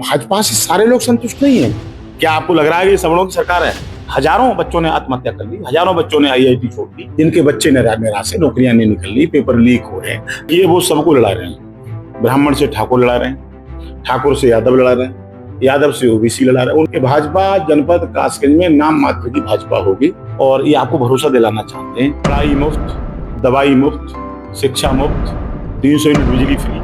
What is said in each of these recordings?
भाजपा से सारे लोग संतुष्ट नहीं है। क्या आपको लग रहा है कि सवर्णों की सरकार है? हजारों बच्चों ने आत्महत्या कर ली, हजारों बच्चों ने आईआईटी छोड़ दी, जिनके बच्चे निराश से नौकरियां नहीं निकल रही, पेपर लीक हो रहे हैं। ये वो सबको लड़ा रहे हैं। ब्राह्मण से ठाकुर लड़ा रहे हैं, ठाकुर से यादव लड़ा रहे हैं, यादव से ओबीसी लड़ा रहे हैं। उनके भाजपा जनपद कासगंज में नाम मात्र की भाजपा होगी और ये आपको भरोसा दिलाना चाहते हैं। पढ़ाई मुफ्त, दवाई मुफ्त, शिक्षा मुफ्त, 300 यूनिट बिजली फ्री,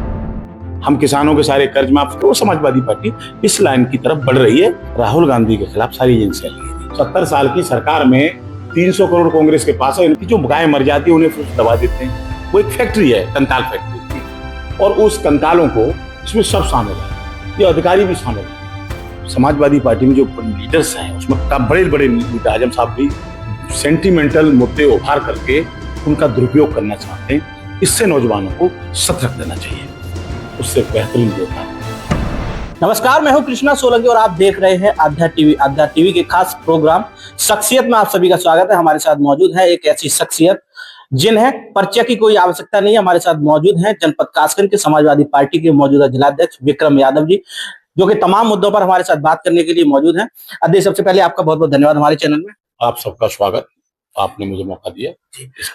हम किसानों के सारे कर्ज माफ। तो समाजवादी पार्टी इस लाइन की तरफ बढ़ रही है। राहुल गांधी के खिलाफ सारी एजेंसियां लगी थी। 70 साल की सरकार में 300 करोड़ कांग्रेस के पास है। इनकी जो गायें मर जाती है उन्हें दबा देते हैं। वो एक फैक्ट्री है, कंताल फैक्ट्री, और उस कंतालों को इसमें सब शामिल है, ये अधिकारी भी शामिल है। समाजवादी पार्टी में जो लीडर्स हैं उसमें बड़े बड़े लीडर आजम साहब भी सेंटिमेंटल मुद्दे उभार करके उनका दुरुपयोग करना चाहते हैं। इससे नौजवानों को सतर्क रहना चाहिए, उससे बेहतरीन होता है। नमस्कार, मैं हूं कृष्णा सोलंकी और आप देख रहे हैं आध्या टीवी। आध्या टीवी के खास प्रोग्राम शख्सियत में आप सभी का स्वागत है। हमारे साथ मौजूद है एक ऐसी शख्सियत जिन्हें परिचय की कोई आवश्यकता नहीं है। हमारे साथ मौजूद हैं जनपद कासगंज के समाजवादी पार्टी के मौजूदा जिलाध्यक्ष विक्रम यादव जी, जो कि तमाम मुद्दों पर हमारे साथ बात करने के लिए मौजूद हैं। अध्यक्ष, सबसे पहले आपका बहुत बहुत धन्यवाद हमारे चैनल में। आप सबका स्वागत, आपने मुझे मौका दिया।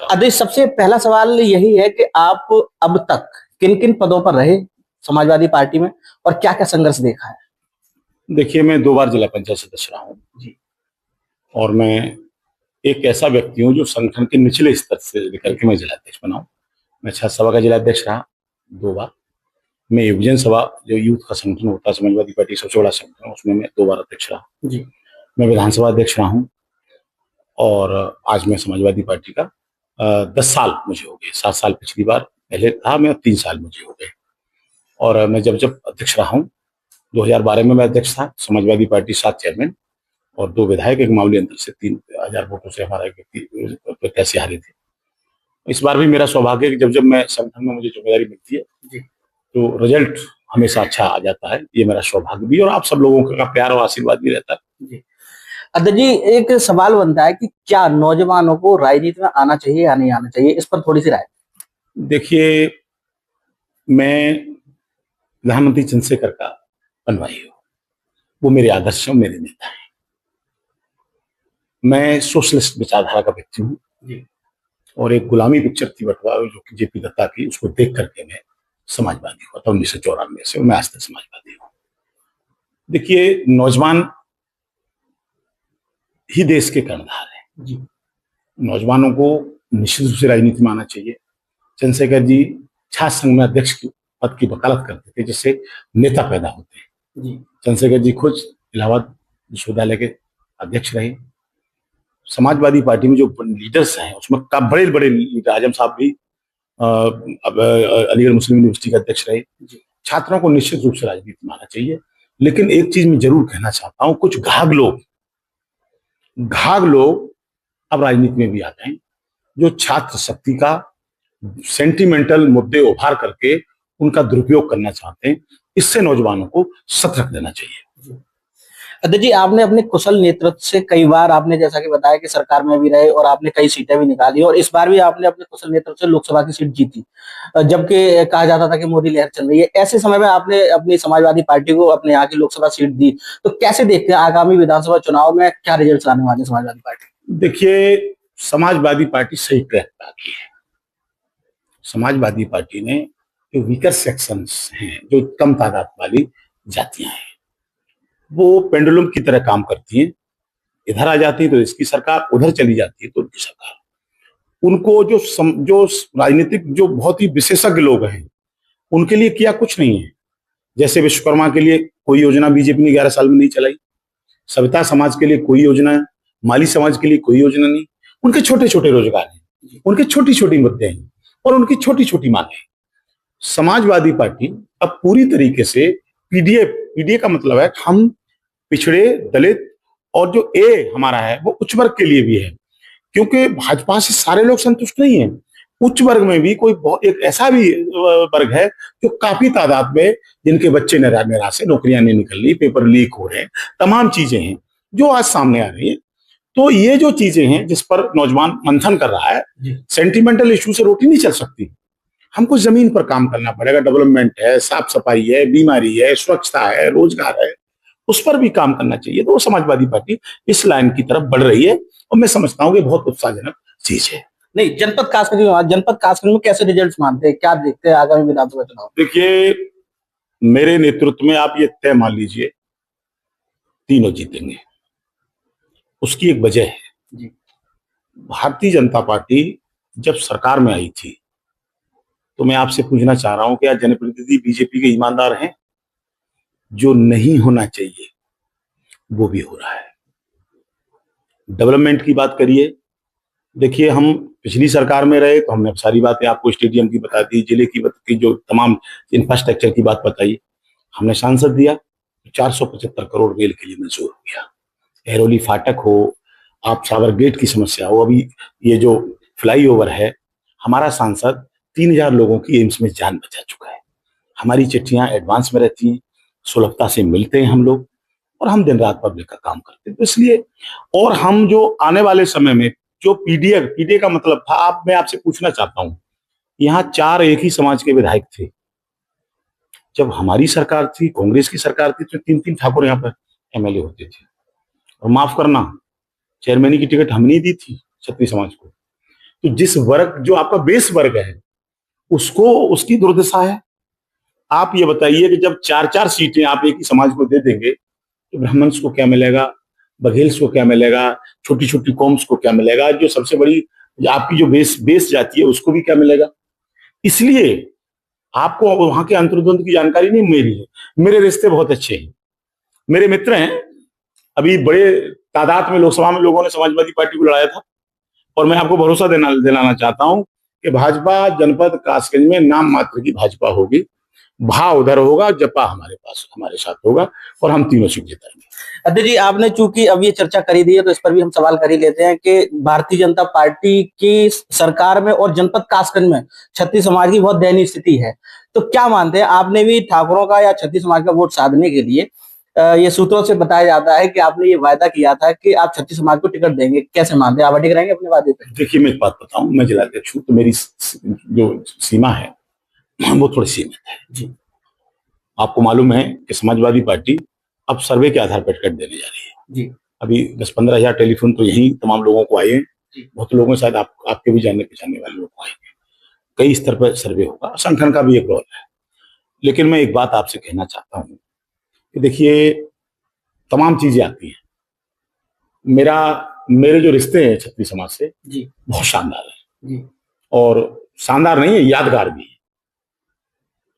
अध्यक्ष, सबसे पहला सवाल यही है कि आप अब तक किन किन पदों पर रहे समाजवादी पार्टी में और क्या क्या संघर्ष देखा है? देखिए, मैं 2 बार जिला पंचायत सदस्य रहा हूँ जी, और मैं एक ऐसा व्यक्ति हूँ जो संगठन के निचले स्तर से लेकर के मैं जिलाध्यक्ष बना हूँ। मैं छात्र सभा का जिलाध्यक्ष रहा 2 बार। मैं युवजन सभा, जो यूथ का संगठन होता है समाजवादी पार्टी सबसे बड़ा संगठन, उसमें मैं 2 बार अध्यक्ष रहा जी। मैं विधानसभा अध्यक्ष रहा हूँ और आज मैं समाजवादी पार्टी का 10 साल मुझे हो गए। 7 साल पिछली बार पहले था मैं, 3 साल मुझे हो गए। और मैं जब अध्यक्ष रहा हूँ, 2012 में मैं अध्यक्ष था। समाजवादी पार्टी 7 चेयरमैन और 2 विधायक, एक मामूली अंतर से 3000 वोटों से हमारा एक व्यक्ति प्रत्याशी हारे थे। इस बार भी मेरा सौभाग्य है कि जब मैं संगठन में मुझे जिम्मेदारी मिलती है जी, तो रिजल्ट हमेशा अच्छा आ जाता है। ये मेरा सौभाग्य भी और आप सब लोगों का प्यार और आशीर्वाद भी रहता है जी। अध्यक्ष जी, एक सवाल बनता है कि क्या नौजवानों को राजनीति में आना चाहिए या नहीं आना चाहिए, इस पर थोड़ी सी राय। देखिए, मैं प्रधानमंत्री चंद्रशेखर का अनुयायी हूँ, वो मेरे आदर्श हैं, मेरे नेता हैं। मैं सोशलिस्ट विचारधारा का व्यक्ति हूँ और एक गुलामी पिक्चर थी बटवा, जो कि जेपी दत्ता की, उसको देख करके मैं समाजवादी हुआ था 1994 से, और मैं आज तक समाजवादी हूँ। देखिए, नौजवान ही देश के कर्णधार है जी। नौजवानों को निश्चित रूप से राजनीति में आना चाहिए। चंद्रशेखर जी छात्र संघ में अध्यक्ष की पद की वकालत करते थे, जिससे नेता पैदा होते हैं जी। चंद्रशेखर जी खुद इलाहाबाद विश्वविद्यालय के अध्यक्ष रहे। समाजवादी पार्टी में जो लीडर्स हैं उसमें बड़े बड़े लीडर, आजम साहब भी अलीगढ़ मुस्लिम यूनिवर्सिटी के अध्यक्ष रहे। छात्रों को निश्चित रूप से राजनीति में आना चाहिए, लेकिन एक चीज मैं जरूर कहना चाहता हूं, कुछ घाघ लोग अब राजनीति में भी आ गए, जो छात्र शक्ति का सेंटिमेंटल मुद्दे उभार करके उनका दुरुपयोग करना चाहते हैं। इससे नौजवानों को सतर्क रहना चाहिए। अध्यक्ष जी, आपने अपने कुशल नेतृत्व से कई बार, आपने जैसा कि बताया कि सरकार में भी रहे और आपने कई सीटें भी निकाली, और इस बार भी आपने अपने कुशल नेतृत्व से लोकसभा की सीट जीती, जबकि कहा जाता था कि मोदी लहर चल रही है। ऐसे समय में आपने अपनी समाजवादी पार्टी को अपने यहाँ की लोकसभा सीट दी, तो कैसे देखते हैं आगामी विधानसभा चुनाव में क्या रिजल्ट आने वाले समाजवादी पार्टी? देखिए, समाजवादी पार्टी सही ट्रैक पे आ गई है। समाजवादी पार्टी ने जो वीकर सेक्शंस हैं, जो कम तादाद वाली जातियां हैं, वो पेंडुलम की तरह काम करती हैं। इधर आ जाती है तो इसकी सरकार, उधर चली जाती है तो उनकी सरकार। उनको जो राजनीतिक जो बहुत ही विशेषज्ञ लोग हैं, उनके लिए किया कुछ नहीं है। जैसे विश्वकर्मा के लिए कोई योजना बीजेपी ने 11 साल में नहीं चलाई, सविता समाज के लिए कोई योजना, माली समाज के लिए कोई योजना नहीं। उनके छोटे छोटे रोजगार हैं, उनके छोटी छोटी मुद्दे हैं और उनकी छोटी छोटी मांगे हैं। समाजवादी पार्टी अब पूरी तरीके से पीडीए का मतलब है हम पिछड़े, दलित और जो ए हमारा है वो उच्च वर्ग के लिए भी है, क्योंकि भाजपा से सारे लोग संतुष्ट नहीं है। उच्च वर्ग में भी एक ऐसा भी वर्ग है जो काफी तादाद में, जिनके बच्चे निराश से नौकरियां नहीं निकल रही, पेपर लीक हो रहे हैं, तमाम चीजें हैं जो आज सामने आ रही है। तो ये जो चीजें हैं जिस पर नौजवान मंथन कर रहा है, सेंटिमेंटल इश्यू से रोटी नहीं चल सकती। हमको जमीन पर काम करना पड़ेगा। डेवलपमेंट है, साफ सफाई है, बीमारी है, स्वच्छता है, रोजगार है, उस पर भी काम करना चाहिए। तो वो समाजवादी पार्टी इस लाइन की तरफ बढ़ रही है और मैं समझता हूँ कि बहुत उत्साहजनक चीज है। नहीं, जनपद कास्किंग में कैसे रिजल्ट मानते हैं, क्या देखते हैं आगामी विधानसभा चुनाव? देखिए, मेरे नेतृत्व में आप ये तय मान लीजिए तीनों जीतेंगे। उसकी एक वजह है, जी। भारतीय जनता पार्टी जब सरकार में आई थी तो मैं आपसे पूछना चाह रहा हूं कि आज जनप्रतिनिधि बीजेपी के ईमानदार हैं? जो नहीं होना चाहिए वो भी हो रहा है। डेवलपमेंट की बात करिए, देखिए हम पिछली सरकार में रहे तो हमने सारी बातें आपको स्टेडियम की बता दी, जिले की जो तमाम इंफ्रास्ट्रक्चर की बात बताई। हमने सांसद दिया, 475 करोड़ रेल के लिए मंजूर हो गया। एरोली फाटक हो, आप साबर गेट की समस्या हो, अभी ये जो फ्लाईओवर है, हमारा सांसद 3000 लोगों की एम्स में जान बचा चुका है। हमारी चिट्ठियां एडवांस में रहती हैं, सुलभता से मिलते हैं हम लोग, और हम दिन रात पब्लिक का काम करते हैं। तो इसलिए, और हम जो आने वाले समय में जो पीडीए का मतलब था, मैं आपसे पूछना चाहता हूं, यहाँ 4 एक ही समाज के विधायक थे। जब हमारी सरकार थी, कांग्रेस की सरकार थी, तो 3-3 ठाकुर यहाँ पर एमएलए होते थे। और माफ करना, चेयरमैन की टिकट हमने दी थी क्षत्रिय समाज को। तो जिस वर्ग, जो आपका बेस वर्ग है, उसको, उसकी दुर्दशा है। आप ये बताइए कि जब 4-4 सीटें आप एक ही समाज को दे देंगे तो ब्राह्मण्स को क्या मिलेगा, बघेल्स को क्या मिलेगा, छोटी छोटी कॉम्स को क्या मिलेगा, जो सबसे बड़ी आपकी जो बेस जाती है उसको भी क्या मिलेगा। इसलिए आपको वहां के अंतर्द्वंद की जानकारी नहीं मेरी है। मेरे रिश्ते बहुत अच्छे हैं, मेरे मित्र हैं। अभी बड़े तादाद में लोकसभा में लोगों ने समाजवादी पार्टी को लड़ाया था, और मैं आपको भरोसा दिलाना चाहता हूं कि भाजपा जनपद कासगंज में नाम मात्र की भाजपा होगी। भा उधर होगा, जपा हमारे पास, हमारे साथ होगा, और हम तीनों सीट जिताएंगे। अध्यक्ष जी, आपने चूंकि अब ये चर्चा करी दी है तो इस पर भी हम सवाल कर ही लेते हैं कि भारतीय जनता पार्टी की सरकार में और जनपद कासगंज में क्षत्रिय समाज की बहुत दयनीय स्थिति है। तो क्या मानते हैं, आपने भी ठाकुरों का या क्षत्रिय समाज का वोट साधने के लिए, ये सूत्रों से बताया जाता है कि आपने ये वायदा किया था कि आप क्षत्रिय समाज को टिकट देंगे, कैसे मानते हैं, आप अडिग रहेंगे अपने वादे पे? देखिए, मैं एक बात बताऊं, मैं जिलाध्यक्ष हूं तो मेरी जो सीमा है वो थोड़ी सीमित है जी। आपको मालूम है कि समाजवादी पार्टी अब सर्वे के आधार पर टिकट देने जा रही है जी। अभी 10-15 हजार टेलीफोन तो यही तमाम लोगों को आए हैं। बहुत लोगों में शायद आपके भी जानने पहचानने वाले लोग आएंगे। कई स्तर पर सर्वे होगा, संगठन का भी एक रोल है। लेकिन मैं एक बात आपसे कहना चाहता हूं कि देखिए, तमाम चीजें आती हैं। मेरे जो रिश्ते हैं क्षत्रिय समाज से जी, बहुत शानदार है जी। और शानदार नहीं है, यादगार भी है।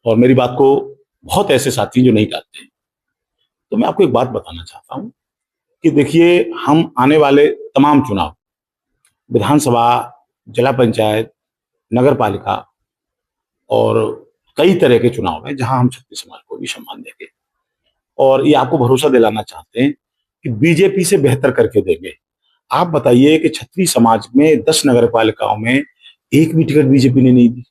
और मेरी बात को बहुत ऐसे साथी जो नहीं टालते। तो मैं आपको एक बात बताना चाहता हूं कि देखिए, हम आने वाले तमाम चुनाव, विधानसभा, जिला पंचायत, नगर पालिका और कई तरह के चुनाव हैं जहां हम क्षत्रिय समाज को भी सम्मान देंगे। और ये आपको भरोसा दिलाना चाहते हैं कि बीजेपी से बेहतर करके देंगे। आप बताइए कि क्षत्रिय समाज में 10 नगर पालिकाओं में एक भी टिकट बीजेपी ने नहीं दी।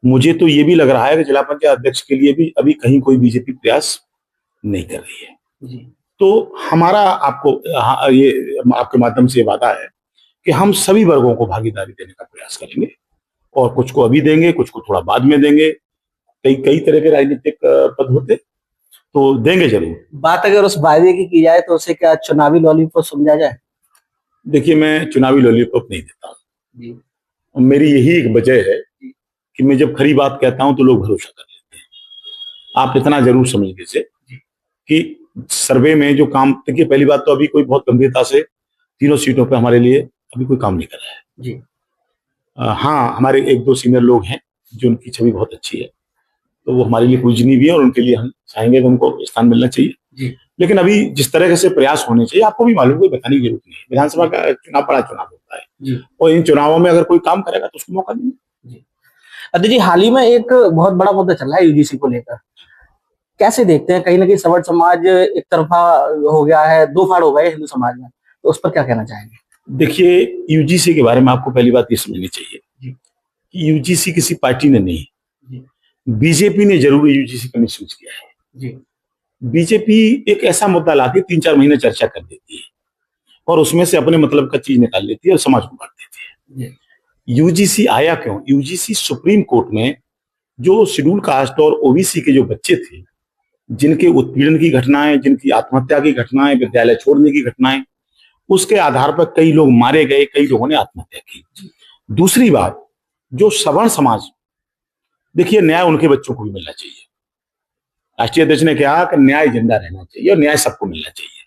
मुझे तो ये भी लग रहा है कि जिला पंचायत अध्यक्ष के लिए भी अभी कहीं कोई बीजेपी प्रयास नहीं कर रही है जी। तो हमारा आपको ये आपके माध्यम से वादा है कि हम सभी वर्गों को भागीदारी देने का प्रयास करेंगे, और कुछ को अभी देंगे, कुछ को थोड़ा बाद में देंगे। कई तरह के राजनीतिक पद होते, तो देंगे जरूर। बात अगर उस वायदे की जाए तो उसे क्या चुनावी लॉलीपॉप समझा जाए? देखिए, मैं चुनावी लॉलीपॉप नहीं देता जी। मेरी यही एक वजह है कि मैं जब खरी बात कहता हूं तो लोग भरोसा कर लेते हैं। आप इतना जरूर समझ लीजिए कि सर्वे में जो काम, देखिए पहली बात तो अभी कोई बहुत गंभीरता से तीनों सीटों पे हमारे लिए अभी कोई काम नहीं कर रहा है जी। हाँ, हमारे 1-2 सीनियर लोग हैं जो, उनकी छवि बहुत अच्छी है, तो वो हमारे लिए पूजनीय भी है, और उनके लिए हम चाहेंगे कि उनको स्थान मिलना चाहिए जी। लेकिन अभी जिस तरह से प्रयास होने चाहिए, आपको भी मालूम, कोई बताने की जरूरत नहीं है। विधानसभा का चुनाव बड़ा चुनाव होता है जी। और इन चुनावों में अगर कोई काम करेगा तो उसको मौका देंगे जी। अध्यक्ष जी, हाल ही में एक बहुत बड़ा मुद्दा चल रहा है यूजीसी को लेकर, कैसे देखते हैं? कहीं ना कहीं सवर्ण समाज एक तरफा हो गया है, दो फाड़ हो गए हिंदू समाज में, तो उस पर क्या कहना चाहेंगे? देखिए, यूजीसी के बारे में आपको पहली बात ये समझनी चाहिए कि यूजीसी किसी पार्टी ने नहीं, बीजेपी ने जरूर यूजीसी का मिसयूज किया है जी। बीजेपी एक ऐसा मुद्दा लाती है, 3-4 महीने चर्चा कर देती है और उसमें से अपने मतलब का चीज निकाल लेती है और समाज को बांट देती है। यूजीसी आया क्यों? यूजीसी सुप्रीम कोर्ट में जो शेड्यूल कास्ट और ओबीसी के जो बच्चे थे, जिनके उत्पीड़न की घटनाएं, जिनकी आत्महत्या की घटनाएं, विद्यालय छोड़ने की घटनाएं, उसके आधार पर कई लोग मारे गए, कई लोगों ने आत्महत्या की। दूसरी बात, जो सवर्ण समाज, देखिए न्याय उनके बच्चों को भी मिलना चाहिए। राष्ट्रीय अध्यक्ष ने कहा कि न्याय जिंदा रहना चाहिए और न्याय सबको मिलना चाहिए,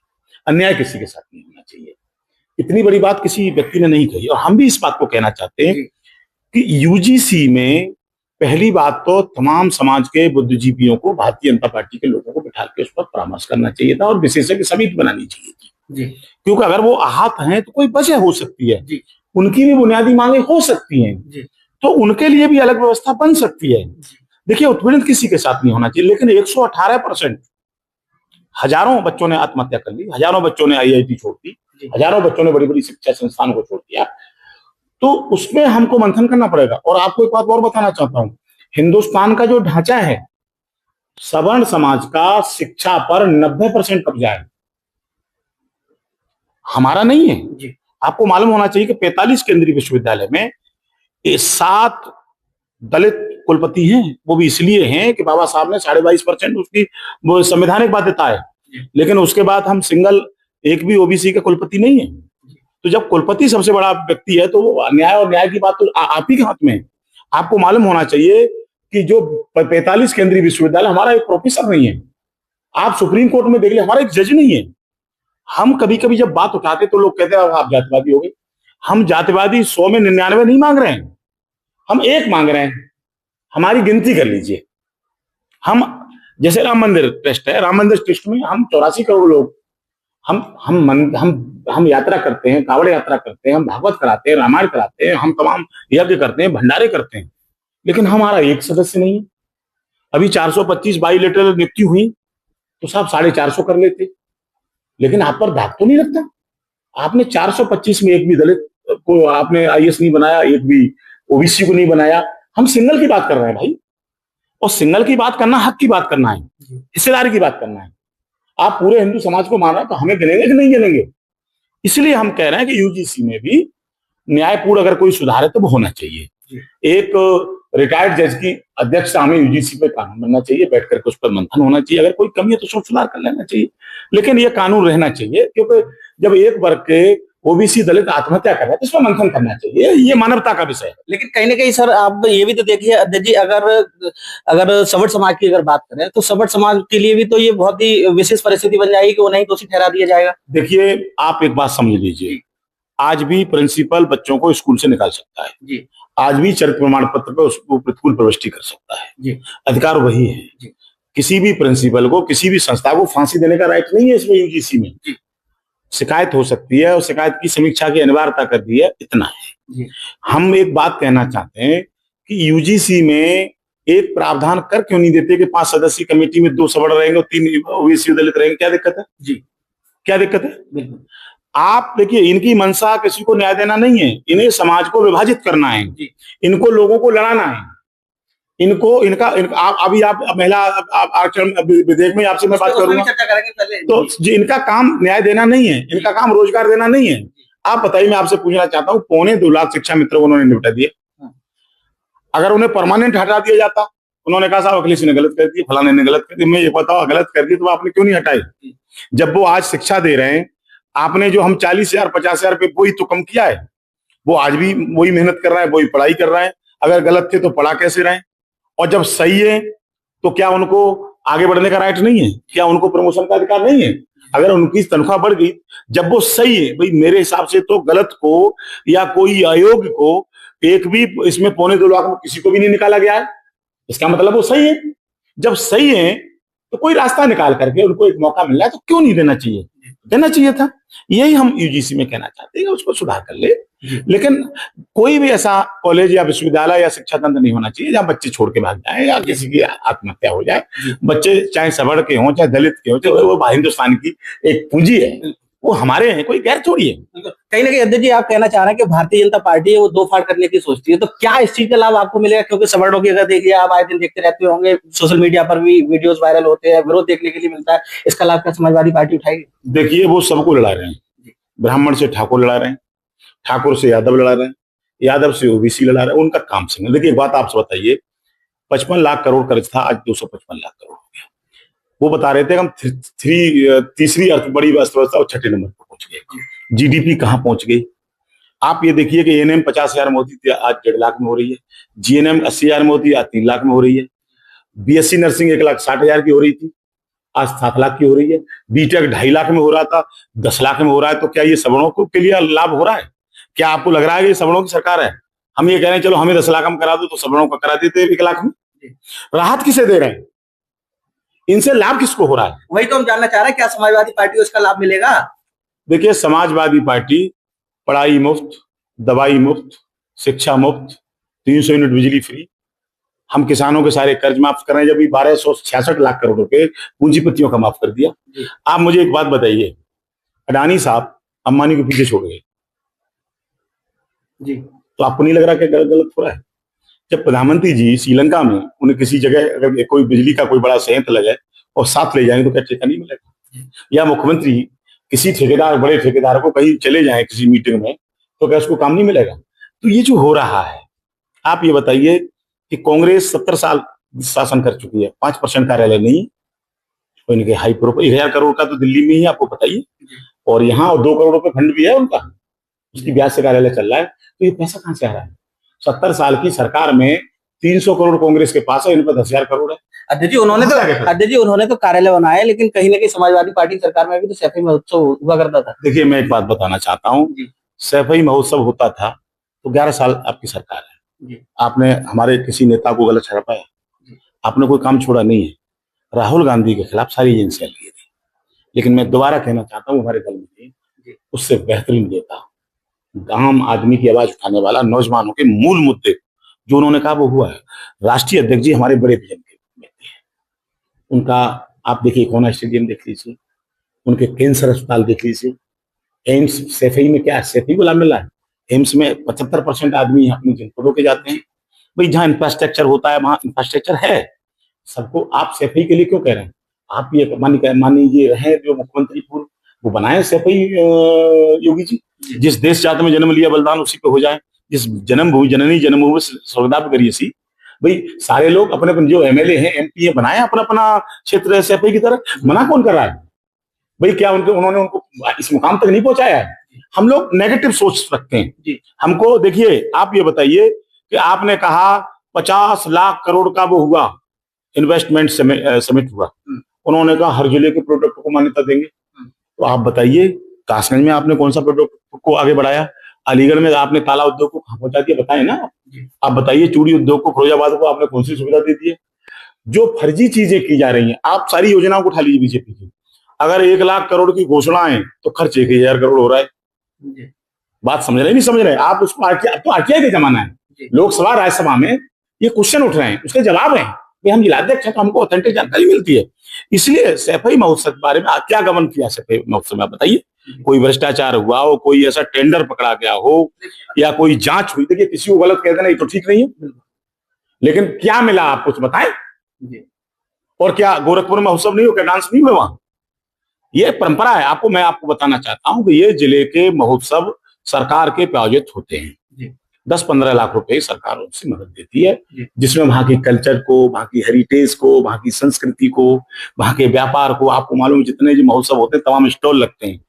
अन्याय किसी के साथ नहीं होना चाहिए। इतनी बड़ी बात किसी व्यक्ति ने नहीं कही। और हम भी इस बात को कहना चाहते हैं कि यूजीसी में पहली बात तो तमाम समाज के बुद्धिजीवियों को, भारतीय जनता पार्टी के लोगों को बिठा के उस पर परामर्श करना चाहिए था और विशेषज्ञ समिति बनानी चाहिए थी। क्योंकि अगर वो आहत हैं तो कोई वजह हो सकती है, उनकी भी बुनियादी मांगे हो सकती हैं, तो उनके लिए भी अलग व्यवस्था बन सकती है। देखिए, उत्पीड़न किसी के साथ नहीं होना चाहिए, लेकिन 118% हजारों बच्चों ने आत्महत्या कर ली, हजारों बच्चों ने आईआईटी छोड़ दी, हजारों बच्चों ने बड़ी बड़ी शिक्षा संस्थान को छोड़ दिया। तो उसमें हमको मंथन करना पड़ेगा। और आपको एक बात और बताना चाहता हूं, हिंदुस्तान का जो ढांचा है, सवर्ण समाज का शिक्षा पर 90% कब्जा है, हमारा नहीं है। आपको मालूम होना चाहिए कि 45 केंद्रीय विश्वविद्यालय में 7 दलित कुलपति हैं। वो भी इसलिए हैं कि बाबा साहब ने 22.5% उसकी वो संवैधानिक बाध्यता है, लेकिन उसके बाद हम सिंगल एक भी ओबीसी का कुलपति नहीं है। तो जब कुलपति सबसे बड़ा व्यक्ति है तो न्याय और न्याय की बात तो आप ही के हाथ में है। आपको मालूम होना चाहिए कि जो 45 केंद्रीय विश्वविद्यालय, हमारा एक प्रोफेसर नहीं है। आप सुप्रीम कोर्ट में देख ले, हमारा एक जज नहीं है। हम कभी कभी जब बात उठाते तो लोग कहते हैं आप जातिवादी हो गए। हम जातिवादी 100 में 99 नहीं मांग रहे हैं, हम एक मांग रहे हैं। हमारी गिनती कर लीजिए। हम जैसे राम मंदिर ट्रस्ट है, राम मंदिर ट्रस्ट में हम 84 करोड़ लोग हम यात्रा करते हैं, कावड़ यात्रा करते हैं, हम भागवत कराते हैं, रामायण कराते हैं, हम तमाम यज्ञ करते हैं, भंडारे करते हैं, लेकिन हमारा एक सदस्य नहीं है। अभी 425 बाइलेटरल नियुक्ति हुई तो साहब 450 कर लेते, लेकिन आप पर दाग तो नहीं लगता। आपने 425 में एक भी दलित को आपने आईएएस नहीं बनाया, एक भी ओबीसी को नहीं बनाया। हम सिंगल की बात कर रहे हैं भाई, और सिंगल की बात करना हक की बात करना है, हिस्सेदारी की बात करना है। आप पूरे हिंदू समाज को मान रहे हैं तो हमें गिनेंगे कि नहीं गिनेंगे? इसलिए हम कह रहे हैं कि यूजीसी में भी न्यायपूर्ण अगर कोई सुधार है तो वो होना चाहिए। एक रिटायर्ड जज की अध्यक्षता में यूजीसी पे कानून बनना चाहिए, बैठ करके उस पर मंथन होना चाहिए। अगर कोई कमी है तो सुधार कर लेना चाहिए, लेकिन ये कानून रहना चाहिए। क्योंकि जब एक वर्ग के ओबीसी दलित आत्महत्या कर रहे हैं तो इसमें मंथन करना चाहिए, ये मानवता का विषय है। लेकिन कहीं ना कहीं सर आप ये भी तो देखिए अध्यक्ष जी, अगर सवर्ण समाज की अगर बात करें तो सवर्ण समाज के लिए भी तो ये बहुत ही विशेष परिस्थिति बन जाएगी कि उन्हें दोषी ठहरा दिया जाएगा। देखिए, आप एक बात समझ लीजिए, आज भी प्रिंसिपल बच्चों को स्कूल से निकाल सकता है जी। आज भी चरित्र प्रमाण पत्र पर उसको प्रतिकूल प्रविष्टि कर सकता है जी। अधिकार वही है जी। किसी भी प्रिंसिपल को, किसी भी संस्था को फांसी देने का राइट नहीं है इसमें यूजीसी में जी। शिकायत हो सकती है और शिकायत की समीक्षा की अनिवार्यता कर दी है, इतना है जी। हम एक बात कहना चाहते हैं कि यूजीसी में एक प्रावधान कर क्यों नहीं देते कि 5 सदस्यीय कमेटी में 2 सवर्ण रहेंगे और 3 ओबीसी दलित रहेंगे? क्या दिक्कत है जी? क्या दिक्कत है? आप देखिए, इनकी मंशा किसी को न्याय देना नहीं है, इन्हें समाज को विभाजित करना है, इनको लोगों को लड़ाना है, अभी आप महिला आरक्षण विधेयक में आपसे मैं बात करूंगा तो जी, इनका काम न्याय देना नहीं है, इनका काम रोजगार देना नहीं है। आप बताइए, मैं आपसे पूछना चाहता हूँ, 2.25 लाख शिक्षा मित्रों को उन्होंने निपटा दिए। अगर उन्हें परमानेंट हटा दिया जाता, उन्होंने कहा साहब अखिलेश ने गलत कर दिया, फलाने ने गलत कर दिया, मैं ये बताओ गलत कर दिया तो आपने क्यों नहीं हटाई? जब वो आज शिक्षा दे रहे हैं, आपने जो हम 40,000 50,000 पे वही तो कम किया है, वो आज भी वही मेहनत कर रहा है, वही पढ़ाई कर रहा है। अगर गलत थे तो पढ़ा कैसे रहे? और जब सही है तो क्या उनको आगे बढ़ने का राइट नहीं है? क्या उनको प्रमोशन का अधिकार नहीं है? अगर उनकी तनख्वाह बढ़ गई, जब वो सही है, भाई मेरे हिसाब से तो गलत को या कोई अयोग्य को एक भी इसमें 2.25 लाख में किसी को भी नहीं निकाला गया है, इसका मतलब वो सही है। जब सही है तो कोई रास्ता निकाल करके उनको एक मौका मिल रहा है तो क्यों नहीं देना चाहिए? देना चाहिए था। यही हम यूजीसी में कहना चाहते हैं, उसको सुधार कर ले। लेकिन कोई भी ऐसा कॉलेज या विश्वविद्यालय या शिक्षा तंत्र नहीं होना चाहिए जहां बच्चे छोड़ के भाग जाए या किसी की आत्महत्या हो जाए। बच्चे चाहे सवर्ण के हों, चाहे दलित के हों, चाहे वो हिंदुस्तान की एक पूंजी है, वो हमारे हैं, कोई गैर थोड़ी है। कहीं ना कहीं अध्यक्ष जी आप कहना चाह रहे हैं कि भारतीय जनता पार्टी है वो दो फाड़ करने की सोचती है, तो क्या इस चीज का लाभ आपको मिलेगा? क्योंकि सवर्णों की अगर देखिए, आप आए दिन देखते रहते होंगे, सोशल मीडिया पर भी वीडियोस वायरल होते हैं, विरोध देखने के लिए मिलता है, इसका लाभ क्या समाजवादी पार्टी उठाएगी? देखिए, वो सबको लड़ा रहे हैं, ब्राह्मण से ठाकुर लड़ा रहे हैं, ठाकुर से यादव लड़ा रहे हैं, यादव से ओबीसी लड़ा रहे, उनका काम सिंगल। देखिए एक बात आपसे बताइए, 55 लाख करोड़ कर्ज था, आज 255 लाख करोड़ हो गया। वो बता रहे थे कि हम तीसरी बड़ी अर्थव्यवस्था और छठे नंबर पर पहुंच गए। जीडीपी कहां पहुंच गई? आप ये देखिए कि एएनएम 50,000 में होती थी, आज 1.5 लाख में हो रही है। जीएनएम 80,000 में होती है, आज 3 लाख में हो रही है। बीएससी नर्सिंग 1,60,000 की हो रही थी, आज 7 लाख की हो रही है। बीटेक 2.5 लाख में हो रहा था, 10 लाख में हो रहा है। तो क्या ये सवर्णों के लिए लाभ हो रहा है? क्या आपको लग रहा है कि ये सवर्णों की सरकार है? हम ये कह रहे हैं चलो हमें 10 लाख में करा दो, तो सवर्णों का करा देते 1 लाख में। राहत किसे दे रहे हैं? इनसे लाभ किसको हो रहा है? वही तो हम जानना चाह रहे हैं, क्या समाजवादी पार्टी को इसका लाभ मिलेगा? देखिए समाजवादी पार्टी पढ़ाई मुफ्त, दवाई मुफ्त, शिक्षा मुफ्त, 300 यूनिट बिजली फ्री, हम किसानों के सारे कर्ज माफ कर रहे हैं। जब 1266 लाख करोड़ रुपए पूंजीपतियों का माफ कर दिया। आप मुझे एक बात बताइए, अडानी साहब अंबानी को पीछे छोड़ गए जी, तो आपको नहीं लग रहा कि गलत हो रहा है? जब प्रधानमंत्री जी श्रीलंका में उन्हें किसी जगह अगर कोई बिजली का कोई बड़ा संयंत्र लगे और साथ ले जाएंगे तो क्या ठेका नहीं मिलेगा? या मुख्यमंत्री किसी ठेकेदार, बड़े ठेकेदार को कहीं चले जाए किसी मीटिंग में, तो क्या उसको काम नहीं मिलेगा? तो ये जो हो रहा है, आप ये बताइए कि कांग्रेस 70 साल शासन कर चुकी है, 5% कार्यालय नहीं, तो इनके हाई प्रोफाइल 1,000 करोड़ का तो दिल्ली में ही आपको पता ही है, और यहाँ 2 करोड़ रुपए फंड भी है उनका, उसकी ब्याज से कार्यालय चल रहा है। तो ये पैसा कहां से आ रहा है? 70 साल की सरकार में 300 करोड़ कांग्रेस के पास है, इन पर 10,000 करोड़ है। अध्यक्ष जी उन्होंने तो कार्यालय बनाया, लेकिन कहीं ना कहीं समाजवादी पार्टी सरकार में भी तो सैफई महोत्सव हुआ करता था। देखिए मैं एक बात बताना चाहता हूँ, सैफई महोत्सव होता था तो 11 साल आपकी सरकार है, आपने हमारे किसी नेता को गलत ठहरा पाया? आपने कोई काम छोड़ा नहीं है। राहुल गांधी के खिलाफ सारी एजेंसियां ली थी, लेकिन मैं दोबारा कहना चाहता हूँ हमारे दल में उससे बेहतरीन नेता, आम आदमी की आवाज उठाने वाला, नौजवानों के मूल मुद्दे जो उन्होंने कहा वो हुआ है। राष्ट्रीय अध्यक्ष जी हमारे बड़े विजन के व्यक्ति हैं। उनका आप देखिए कोना स्टेडियम देख लीजिए, उनके कैंसर अस्पताल देख लीजिए, एम्स सैफई में क्या सैफई को लाभ मिल रहा है? एम्स में 75% आदमी अपने जनपदों के जाते हैं। भाई जहां इंफ्रास्ट्रक्चर होता है वहां इंफ्रास्ट्रक्चर है सबको। आप सैफई के लिए क्यों कह रहे हैं? आप ये मानिए रहे जो मुख्यमंत्री पूर्व वो बनाए सैफई योगी जी, जिस देश जात में जन्म लिया बलिदान उसी पे हो जाए, जिस जन्मभूमि जननी जन्मभूमि स्वर्गदा पे करिए सी। भाई सारे लोग अपने अपने जो एमएलए हैं एमपी है बनाए अपना अपना क्षेत्र सैफई की तरह। मना कौन कर रहा है? भाई क्या उन्होंने उनको इस मुकाम तक नहीं पहुंचाया है? हम लोग नेगेटिव सोच रखते हैं। हमको देखिए आप ये बताइए कि आपने कहा 50 लाख करोड़ का वो हुआ इन्वेस्टमेंट समिट हुआ, उन्होंने कहा हर जिले के प्रोडक्ट को मान्यता देंगे। तो आप बताइए कासगंज में आपने कौन सा प्रोडक्ट को आगे बढ़ाया? अलीगढ़ में आपने ताला उद्योग को कहां पहुंचा दिया? बताए ना आप बताइए चूड़ी उद्योग को, फिरोजाबाद को आपने कौन सी सुविधा दे दी है? जो फर्जी चीजें की जा रही हैं, आप सारी योजनाओं को उठा लीजिए बीजेपी की। अगर 1 लाख करोड़ की घोषणाएं तो खर्च 1,000 करोड़ हो रहा है। बात समझ रहे नहीं समझ रहे? आप उसको आरटीआई का जमाना है, लोकसभा राज्यसभा में ये क्वेश्चन उठ रहे हैं, उसके जवाब हैं कि हम जिलाध्यक्ष हैं तो हमको ऑथेंटिक जानकारी मिलती है। इसलिए सैफई महोत्सव के बारे में क्या गमन किया सैफई महोत्सव में? आप बताइए, कोई भ्रष्टाचार हुआ हो, कोई ऐसा टेंडर पकड़ा गया हो, या कोई जांच हुई? देखिए किसी को गलत कह देना ये तो ठीक नहीं है, लेकिन क्या मिला आप कुछ बताएं? और क्या गोरखपुर महोत्सव नहीं हो, क्या डांस नहीं हुआ वहां? ये परंपरा है। मैं आपको बताना चाहता हूं कि ये जिले के महोत्सव सरकार के प्रायोजित होते हैं। 10-15 लाख रुपए सरकार उनसे मदद देती है, जिसमें वहां की कल्चर को, वहां की हेरिटेज को, वहां की संस्कृति को, वहां के व्यापार को, आपको मालूम जितने जो महोत्सव होते हैं तमाम स्टॉल लगते हैं,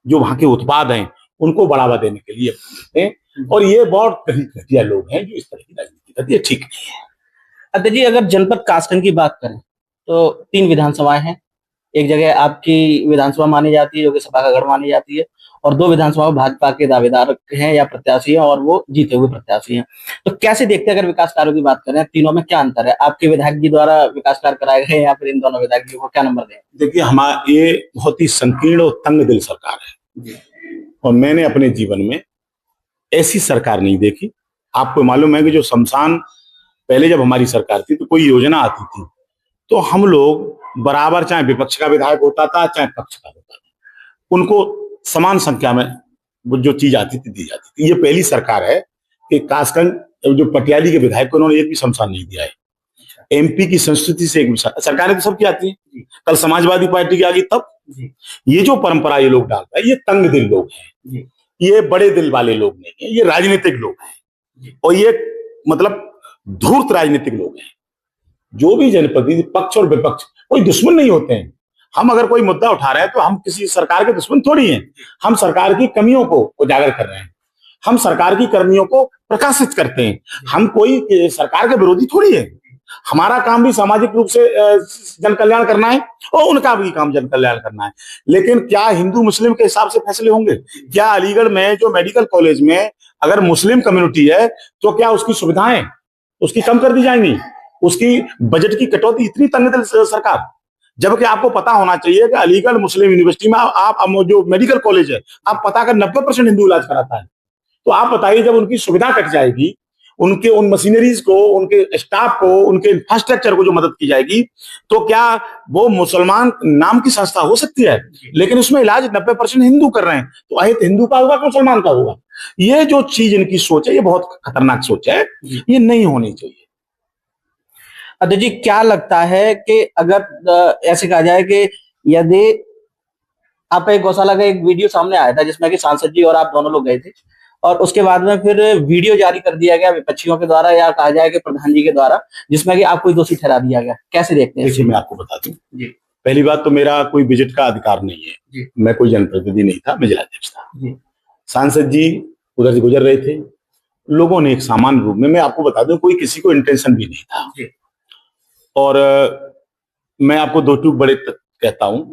जो वहां के उत्पाद हैं उनको बढ़ावा देने के लिए करते हैं। और ये बहुत घटिया लोग हैं जो इस तरह की राजनीति करते हैं, ठीक नहीं है। अध्यक्ष जी अगर जनपद कासगंज की बात करें तो 3 विधानसभाएं हैं। एक जगह आपकी विधानसभा मानी जाती है जो कि सपा का गढ़ मानी जाती है, और 2 विधानसभा भाजपा के दावेदार हैं या प्रत्याशी हैं, और वो जीते हुए प्रत्याशी हैं। तो कैसे देखते हैं अगर विकास कार्यों की बात करें, तीनों में क्या अंतर है? आपके विधायक जी द्वारा विकास कार्य कराए गए या फिर इन दोनों विधायक जी को क्या नंबर दें? देखिए हमारा ये बहुत ही संकीर्ण और तंग दिल सरकार है, और मैंने अपने जीवन में ऐसी सरकार नहीं देखी। आपको मालूम है कि जो शमशान पहले जब हमारी सरकार थी तो कोई योजना आती थी तो हम लोग बराबर, चाहे विपक्ष का विधायक होता था चाहे पक्ष का होता था, उनको समान संख्या में वो जो चीज आती थी दी जाती थी। ये पहली सरकार है कि कासगंज जो पटियाली के विधायक को उन्होंने एक भी शमशान नहीं दिया है। एमपी की संस्कृति से एक भी सरकारें तो सबकी आती है, कल समाजवादी पार्टी की आ गई तब। ये जो परंपरा ये लोग डालता है, ये तंग दिल लोग हैं, ये बड़े दिल वाले लोग नहीं है, ये राजनीतिक लोग हैं। और ये मतलब धूर्त राजनीतिक लोग हैं। जो भी जनप्रतिनिधि पक्ष और विपक्ष कोई दुश्मन नहीं होते हैं। हम अगर कोई मुद्दा उठा रहे हैं तो हम किसी सरकार के दुश्मन थोड़ी हैं। हम सरकार की कमियों को उजागर कर रहे हैं, हम सरकार की कर्मियों को प्रकाशित करते हैं। हम कोई सरकार के विरोधी थोड़ी है। हमारा काम भी सामाजिक रूप से जन कल्याण करना है और उनका भी काम जन कल्याण करना है। लेकिन क्या हिंदू मुस्लिम के हिसाब से फैसले होंगे? क्या अलीगढ़ में जो मेडिकल कॉलेज में अगर मुस्लिम कम्युनिटी है तो क्या उसकी सुविधाएं उसकी कम कर दी जाएंगी? उसकी बजट की कटौती इतनी तंग सरकार, जबकि आपको पता होना चाहिए कि अलीगढ़ मुस्लिम यूनिवर्सिटी में आप जो मेडिकल कॉलेज है आप पता कर 90% हिंदू इलाज कराता है। तो आप बताइए जब उनकी सुविधा कट जाएगी, उनके उन मशीनरीज को, उनके स्टाफ को, उनके इंफ्रास्ट्रक्चर को जो मदद की जाएगी, तो क्या वो मुसलमान नाम की संस्था हो सकती है लेकिन उसमें इलाज 90% हिंदू कर रहे हैं? तो अहित हिंदू का होगा कि मुसलमान का होगा? ये जो चीज इनकी सोच है ये बहुत खतरनाक सोच है, ये नहीं होनी चाहिए। अध्यक्ष जी, क्या लगता है कि अगर ऐसे कहा जाए कि यदि आपका एक गौशाला का एक वीडियो सामने आया था जिसमें कि सांसद जी और आप दोनों लोग गए थे और उसके बाद में फिर वीडियो जारी कर दिया गया विपक्षियों के द्वारा या कहा जाए कि प्रधान जी के द्वारा, जिसमें कि आपको दोषी ठहरा दिया गया, कैसे देखते हैं? देखिए मैं आपको बता दूं, पहली बात तो मेरा कोई विजिट का अधिकार नहीं है। मैं कोई जनप्रतिनिधि नहीं था, मैं जिलाध्यक्ष था। सांसद जी उधर से गुजर रहे थे, लोगों ने एक सामान्य रूप में, मैं आपको बता दूं कोई किसी को इंटेंशन भी नहीं था। और मैं आपको दो टूक बड़े कहता हूं,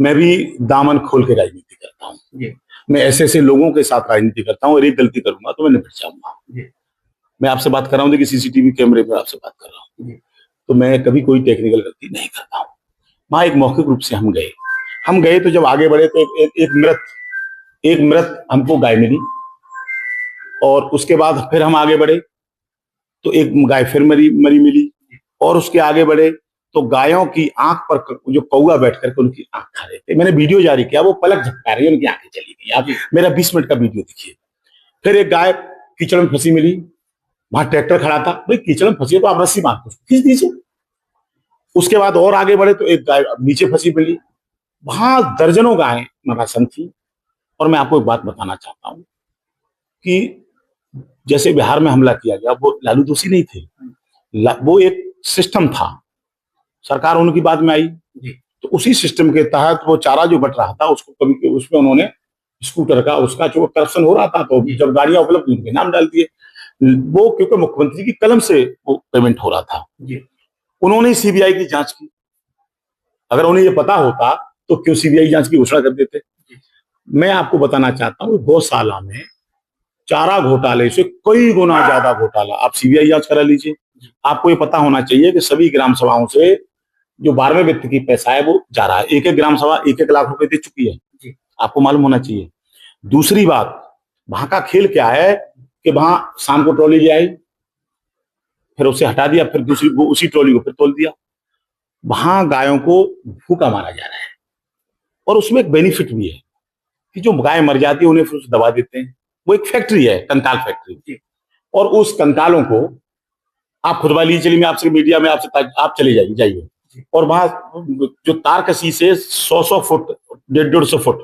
मैं भी दामन खोल के राजनीति करता हूं। मैं ऐसे ऐसे लोगों के साथ राजनीति करता हूं और एक गलती करूंगा तो मैं निपट जाऊंगा। मैं आपसे बात कर रहा हूं, देखिए सीसीटीवी कैमरे पर आपसे बात कर रहा हूं, तो मैं कभी कोई टेक्निकल गलती नहीं करता हूं। वहां एक मौखिक रूप से हम गए तो जब आगे बढ़े तो एक मृत हमको गाय मिली और उसके बाद फिर हम आगे बढ़े तो एक गाय फिर मरी मिली और उसके आगे बढ़े तो गायों की आंख पर जो कौआ बैठ करके उनकी आंख खा रहे थे। मैंने वीडियो जारी किया, वो पलक झपका रही है, उनकी आंखें चली गई। आप मेरा 20 मिनट का वीडियो देखिए। फिर एक गाय कीचड़ में फंसी मिली, वहां ट्रैक्टर खड़ा था, भाई कीचड़ में फंसी तो आप रस्सी बांध खींच दीजिए। उसके बाद और आगे बढ़े तो एक गाय नीचे फंसी मिली, वहां दर्जनों गायें मरासन थी। और मैं आपको एक बात बताना चाहता हूं कि जैसे बिहार में हमला किया गया, वो लालू दोषी नहीं थे, वो एक सिस्टम था, सरकार उनकी बाद में आई तो उसी सिस्टम के तहत वो चारा जो बट रहा था उसको कभी उसमें उन्होंने स्कूटर का उसका जो करप्शन हो रहा था तो जब गाड़ियां उपलब्ध उनके नाम डाल दिए। वो क्योंकि मुख्यमंत्री की कलम से वो पेमेंट हो रहा था, उन्होंने सीबीआई की जांच की। अगर उन्हें ये पता होता तो क्यों सीबीआई जांच की घोषणा कर देते? मैं आपको बताना चाहता हूँ गौशाला में चारा घोटाले से कई गुना ज्यादा घोटाला, आप सीबीआई जांच करा लीजिए। आपको ये पता होना चाहिए कि सभी ग्राम सभाओं से जो 12वें वित्त की पैसा है वो जा रहा है। एक एक ग्राम सभा 1-1 लाख रुपए दे चुकी है, आपको मालूम होना चाहिए। दूसरी बात, वहां का खेल क्या है कि वहां शाम को ट्रॉली ले आई, फिर उसे हटा दिया, फिर दूसरी उसी ट्रॉली को फिर तोल दिया। वहां गायों को भूखा मारा जा रहा है और उसमें एक बेनिफिट भी है कि जो गाय मर जाती है उन्हें फिर दबा देते हैं। वो एक फैक्ट्री है, कंकाल फैक्ट्री, और उस कंकालों को आप खुदवा लीजिए। चलिए मैं आपसे मीडिया में आप चले जाइए और वहां जो तार कसी से 100 फुट 150 फुट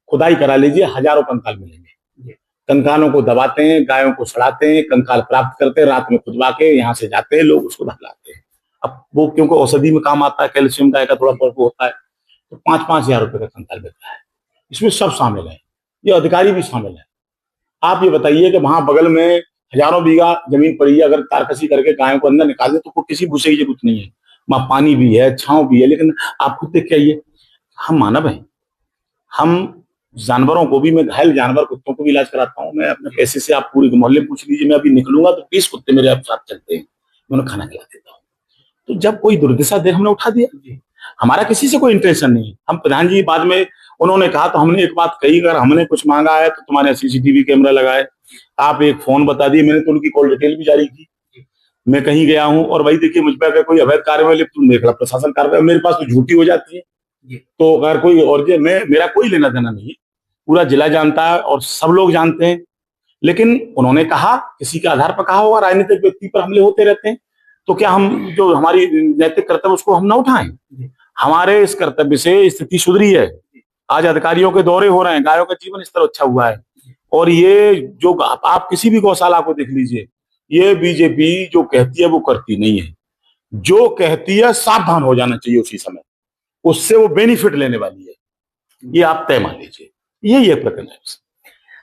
खुदाई करा लीजिए, हजारों कंकाल मिलेंगे। कंकालों को दबाते हैं, गायों को सड़ाते हैं, कंकाल प्राप्त करते हैं, रात में खुदवा के यहाँ से जाते हैं लोग, उसको धकलाते हैं। अब वो क्योंकि औषधि में काम आता है, कैल्शियम गाय का थोड़ा फर्क होता है, तो 5-5 हजार रुपए का कंकाल बिकता है। इसमें सब शामिल है, ये अधिकारी भी शामिल है। आप ये बताइए कि वहां बगल में हजारों बीघा जमीन पड़ी है, अगर तारकसी करके गायों को अंदर निकाल दे तो कोई किसी भूसे की जरूरत नहीं है। वहां पानी भी है, छांव भी है, लेकिन आप खुद देख के आइए, हम मानव हैं, हम जानवरों को भी, मैं घायल जानवर कुत्तों को भी इलाज कराता हूँ। मैं अपने पैसे से, आप पूरे मोहल्ले पूछ लीजिए, मैं अभी निकलूंगा तो 20 कुत्ते मेरे साथ चलते हैं, मैं उन्हें खाना खिला देता हूँ। तो जब कोई दुर्दशा देख हमने उठा दिया, हमारा किसी से कोई इंटेंशन नहीं। हम प्रधान जी बाद में उन्होंने कहा तो हमने एक बात कही, अगर हमने कुछ मांगा है तो तुम्हारे सीसीटीवी कैमरा लगाए, आप एक फोन बता दिए, मैंने तो उनकी कॉल डिटेल भी जारी की, मैं कहीं गया हूं और भाई देखिए मुझ पर अगर कोई अवैध कार्रवाई लिप्त देख रहा, प्रशासन कार्रवाई मेरे पास तो झूठी हो जाती है। तो अगर कोई और मेरा कोई लेना देना नहीं, पूरा जिला जानता है और सब लोग जानते हैं। लेकिन उन्होंने कहा, किसी के आधार पर कहा होगा, राजनीतिक व्यक्ति पर हमले होते रहते हैं, तो क्या हम जो हमारी नैतिक कर्तव्य उसको हम ना उठाएं? हमारे इस कर्तव्य से स्थिति सुधरी है। आज अधिकारियों के दौरे हो रहे हैं, गायों का जीवन स्तर अच्छा हुआ है। और ये जो आप किसी भी गौशाला को देख लीजिए, ये बीजेपी जो कहती है वो करती नहीं है। जो कहती है सावधान हो जाना चाहिए उसी समय, उससे वो बेनिफिट लेने वाली है, ये आप तय मान लीजिए। यही एक प्रकरण है।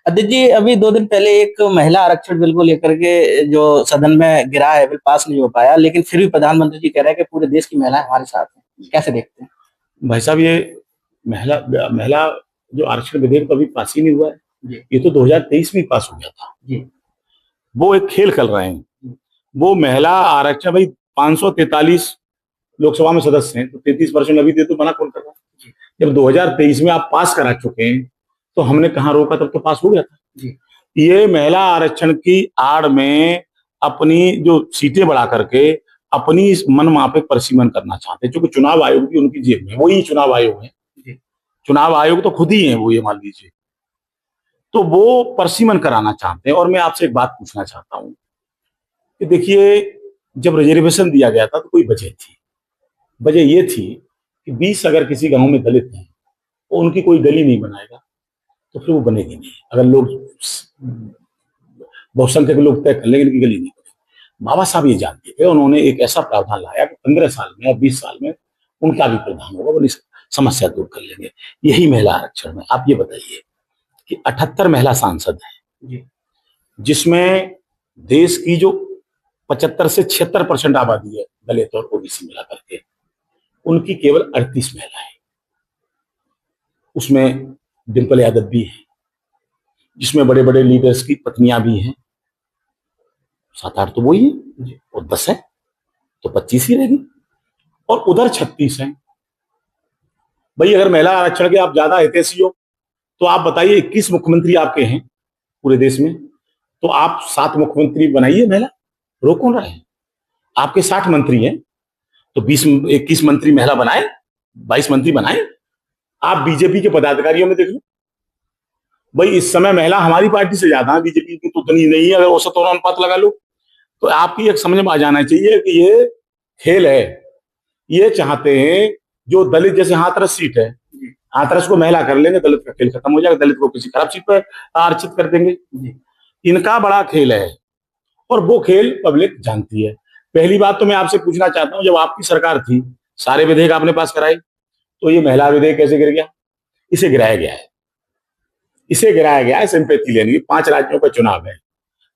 अध्यक्ष जी, अभी 2 दिन पहले एक महिला आरक्षण बिल को लेकर के जो सदन में गिरा है, बिल पास नहीं हो पाया, लेकिन फिर भी प्रधानमंत्री जी कह रहे हैं कि पूरे देश की महिलाएं हमारे साथ हैं। कैसे देखते हैं? भाई साहब, ये महिला महिला जो आरक्षण विधेयक तो अभी पास ही नहीं हुआ है, ये तो 2023 में पास हो गया था जी। वो एक खेल खेल रहे हैं। वो महिला आरक्षण, भाई 543 लोकसभा में सदस्य हैं, तो 33% अभी दे तो मना कौन कर रहा है? जब 2023 में आप पास करा चुके हैं तो हमने कहाँ रोका, तब तो पास हो गया था जी। ये महिला आरक्षण की आड़ में अपनी जो सीटें बढ़ा करके अपनी मन माफिक परिसीमन करना चाहते हैं, क्योंकि चुनाव आयोग भी उनकी जेब में, वही चुनाव आयोग है, चुनाव आयोग तो खुद ही है वो, ये मान लीजिए। तो वो परिसीमन कराना चाहते हैं। और मैं आपसे एक बात पूछना चाहता हूं कि देखिए, जब रिजर्वेशन दिया गया था तो कोई वजह थी। वजह ये थी कि 20 अगर किसी गांव में दलित हैं तो उनकी कोई गली नहीं बनाएगा तो फिर वो बनेगी नहीं। अगर लोग बहुसंख्यक लोग तय कर लेंगे, इनकी गली नहीं बनेगी। बाबा साहब ये जानते थे, उन्होंने एक ऐसा प्रावधान लाया कि 15 साल में या 20 साल में उनका भी प्रावधान होगा, वो समस्या दूर कर लेंगे। यही महिला आरक्षण में आप ये बताइए कि 78 महिला सांसद हैं, जिसमें देश की जो 75 से 76% आबादी है दलित और ओबीसी मिला करके, उनकी केवल 38 महिलाएं। उसमें डिंपल यादव भी है, जिसमें बड़े बड़े लीडर्स की पत्नियां भी हैं। 7-8 तो वही है, और 10 है तो 25 ही रहेगी, और उधर 36 हैं। भाई अगर महिला आरक्षण के आप ज्यादा हितैषी हो तो आप बताइए, 21 मुख्यमंत्री आपके हैं पूरे देश में, तो आप 7 मुख्यमंत्री बनाइए महिला, रोक कौन रहा है? आपके 60 मंत्री हैं तो 21 मंत्री महिला बनाए, 22 मंत्री बनाए। आप बीजेपी के पदाधिकारियों में देख लो, भाई इस समय महिला हमारी पार्टी से ज्यादा है, बीजेपी की तो उतनी नहीं है। अगर औसत और अनुपात लगा लो तो आपकी एक समझ में आ जाना चाहिए कि ये खेल है। ये चाहते हैं जो दलित, जैसे हाथरस सीट है, हाथरस को महिला कर लेंगे, दलित का खेल खत्म हो जाएगा, दलित को किसी खराब सीट पर आरक्षित कर देंगे। इनका बड़ा खेल है और वो खेल पब्लिक जानती है। पहली बात तो मैं आपसे पूछना चाहता हूं, जब आपकी सरकार थी सारे विधेयक आपने पास कराए, तो ये महिला विधेयक कैसे गिर गया? इसे गिराया गया है, इसे गिराया गया है सिंपैथी लेने की। 5 राज्यों का चुनाव है,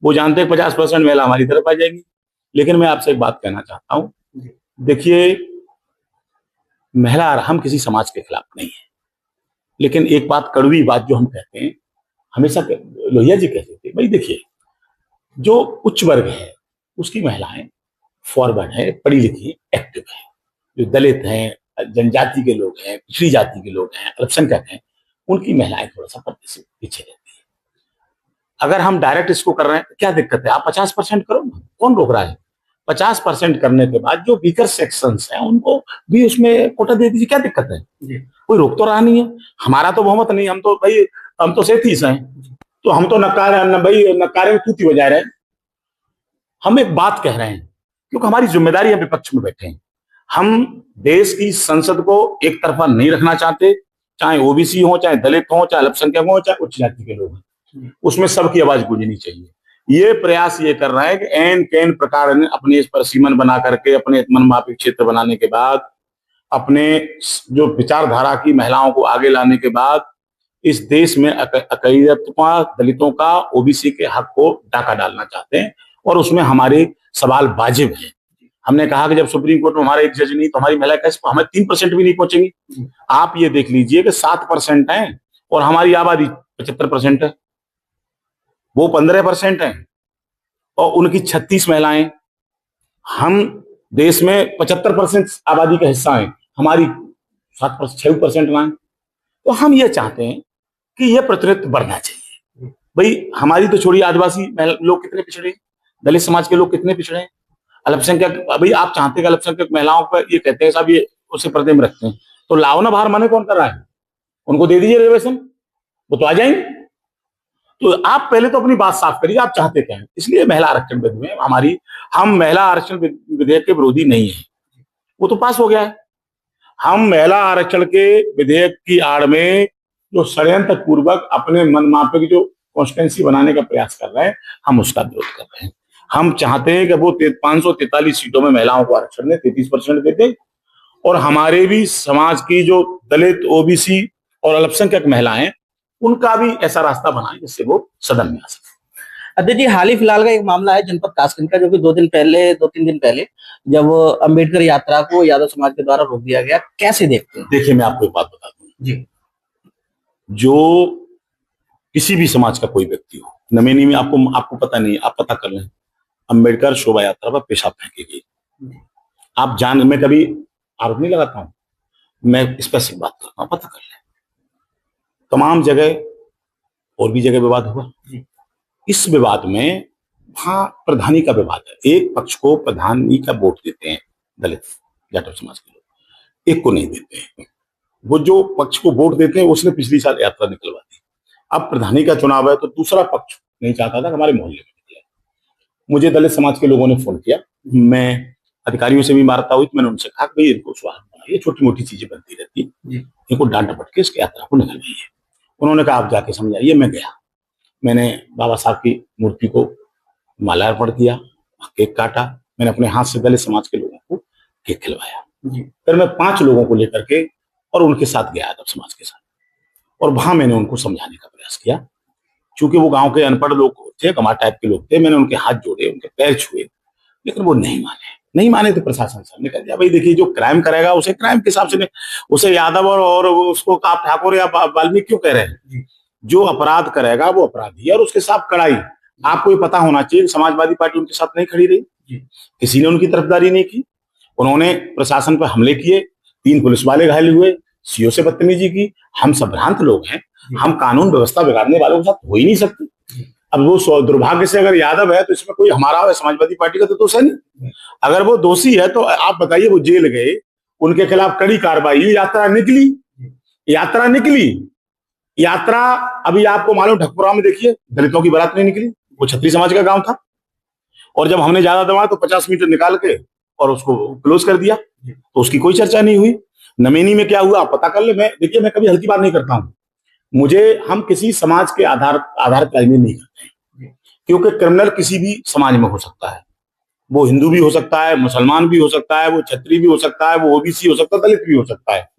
वो जानते हैं 50% महिला हमारी तरफ आ जाएगी। लेकिन मैं आपसे एक बात कहना चाहता हूं, देखिए महिला, हम किसी समाज के खिलाफ नहीं है, लेकिन एक बात, कड़वी बात जो हम कहते हैं, हमेशा लोहिया जी कहते थे, भाई देखिए जो उच्च वर्ग है उसकी महिलाएं फॉरवर्ड है, पढ़ी लिखी, एक्टिव है। जो दलित हैं, जनजाति के लोग हैं, पिछड़ी जाति के लोग हैं, अल्पसंख्यक हैं, उनकी महिलाएं थोड़ा सा पर्दे से पीछे रहती है। अगर हम डायरेक्ट इसको कर रहे हैं, क्या दिक्कत है? आप 50% करो, कौन रोक रहा है? 50% करने के बाद जो वीकर सेक्शंस हैं उनको भी उसमें कोटा दे दीजिए, क्या दिक्कत है? कोई रोक तो रहा नहीं है। हमारा तो बहुमत नहीं, हम तो भाई, हम तो 37 हैं, तो हम तो नकारे में तूती बजा रहे हैं। हम एक बात कह रहे हैं क्योंकि हमारी जिम्मेदारी है, विपक्ष में बैठे हैं। हम देश की संसद को एक तरफा नहीं रखना चाहते, चाहे ओबीसी हो, चाहे दलित हो, चाहे अल्पसंख्यक हो, चाहे उच्च जाति के लोग हैं, उसमें सबकी आवाज गूंजनी चाहिए। ये प्रयास ये कर रहा है कि एन कैन प्रकार अपने इस पर सीमन बना करके, अपने मनमाफिक क्षेत्र बनाने के बाद, अपने जो विचारधारा की महिलाओं को आगे लाने के बाद, इस देश में अकलियतों, दलितों का, ओबीसी के हक को डाका डालना चाहते हैं। और उसमें हमारे सवाल वाजिब है। हमने कहा कि जब सुप्रीम कोर्ट में हमारा एक जज नहीं तो हमारी महिला कैसे, हमें 3% भी नहीं पहुंचेंगी। आप ये देख लीजिए कि 7% है और हमारी आबादी 75% है, वो 15% है और उनकी 36 महिलाएं। हम देश में 75% आबादी का हिस्सा है, हमारी 6% ना है। तो हम ये चाहते हैं कि यह प्रतिनिधित्व बढ़ना चाहिए। भाई हमारी तो छोड़ी, आदिवासी लोग कितने पिछड़े हैं, दलित समाज के लोग कितने पिछड़े हैं, अल्पसंख्यक, भाई आप चाहते हैं अल्पसंख्यक महिलाओं पर ये कहते हैं साहब ये उसे पर्दे में रखते हैं, तो लाओ ना बाहर, माने कौन कर रहा है? उनको दे दीजिए रिजर्वेशन, वो तो आ जाएंगे। तो आप पहले तो अपनी बात साफ करिए, आप चाहते क्या है? इसलिए महिला आरक्षण विधेयक हमारी, हम महिला आरक्षण विधेयक के विरोधी नहीं है, वो तो पास हो गया है। हम महिला आरक्षण के विधेयक की आड़ में जो षड्यंत्र पूर्वक अपने मनमाफिक जो कॉन्स्टिट्यूंसी बनाने का प्रयास कर रहे हैं, हम उसका विरोध कर रहे हैं। हम चाहते हैं कि वो 543 सीटों में महिलाओं को आरक्षण दें, 33% देते, और हमारे भी समाज की जो दलित, ओबीसी और अल्पसंख्यक महिलाएं, उनका भी ऐसा रास्ता बनाएं जिससे वो सदन में आ सके। अध्यक्ष जी, हाल ही फिलहाल का एक मामला है जनपद कासगंज का, जो कि 2-3 दिन पहले जब अंबेडकर यात्रा को यादव समाज के द्वारा रोक दिया गया, कैसे देखते हैं? देखिए, मैं आपको एक बात बता दूं जी। जो किसी भी समाज का कोई व्यक्ति हो, नमेनी में आपको पता नहीं, आप पता कर लें, अंबेडकर शोभा यात्रा पर पेशाब फेंकी गई। मैं कभी आरोप नहीं लगाता हूं, मैं स्पेसिफिक बात करता हूं, पता कर लें। तमाम जगह और भी जगह विवाद हुआ। इस विवाद में वहां प्रधानी का विवाद है। एक पक्ष को प्रधानी का वोट देते हैं दलित जाटव समाज के लोग, एक को नहीं देते हैं। वो जो पक्ष को वोट देते हैं उसने पिछली साल यात्रा निकलवा दी। अब प्रधानी का चुनाव है तो दूसरा पक्ष नहीं चाहता था कि हमारे मोहल्ले में निकले। मुझे दलित समाज के लोगों ने फोन किया, मैं अधिकारियों से भी वार्ता हुई, तो मैंने उनसे कहा कि भाई इनको स्वागत बनाइए, छोटी मोटी चीजें बनती रहती, इनको डांट डपट के इसकी यात्रा को निकलवाइए। उन्होंने कहा आप जाके समझाइए। मैं गया, मैंने बाबा साहब की मूर्ति को माल्यार्पण किया, केक काटा, मैंने अपने हाथ से दलित समाज के लोगों को केक खिलवाया। फिर मैं 5 लोगों को लेकर के और उनके साथ गया यादव समाज के साथ, और वहां मैंने उनको समझाने का प्रयास किया। क्योंकि वो गांव के अनपढ़ लोग थे, कमार टाइप के लोग थे, मैंने उनके हाथ जोड़े, उनके पैर छुए, लेकिन वो नहीं माने तो प्रशासन साहब ने कह दिया भाई देखिए, जो क्राइम करेगा उसे क्राइम के हिसाब से, उसे यादव और उसको आप ठाकुर या वाल्मीकि क्यों कह रहे हैं? जो अपराध करेगा वो अपराधी है और उसके साथ कड़ाई। आपको ये पता होना चाहिए, समाजवादी पार्टी उनके साथ नहीं खड़ी रही, किसी ने उनकी तरफदारी नहीं की। उन्होंने प्रशासन पर हमले किए, 3 पुलिस वाले घायल हुए, सीओ से बदतमीजी की। हम सब भ्रांत लोग हैं, हम कानून व्यवस्था बिगाड़ने वालों के साथ हो ही नहीं सकते। अब वो दुर्भाग्य से अगर यादव है तो इसमें कोई हमारा समाजवादी पार्टी का तो दोष है नहीं। अगर वो दोषी है तो आप बताइए, वो जेल गए, उनके खिलाफ कड़ी कार्रवाई हुई, यात्रा अभी आपको मालूम, ढकपुरा में देखिए दलितों की बारात नहीं निकली, वो छत्री समाज का गांव था, और जब हमने ज्यादा दबाया तो 50 मीटर निकाल के और उसको क्लोज कर दिया, तो उसकी कोई चर्चा नहीं हुई। नमेनी में क्या हुआ आप पता कर ले। देखिए, मैं कभी हल्की बात नहीं करता हूं, हम किसी समाज के आधार पर राजनीति नहीं करते हैं, क्योंकि क्रिमिनल किसी भी समाज में हो सकता है। वो हिंदू भी हो सकता है, मुसलमान भी हो सकता है, वो क्षत्रिय भी हो सकता है, वो ओबीसी हो सकता है, दलित भी हो सकता है।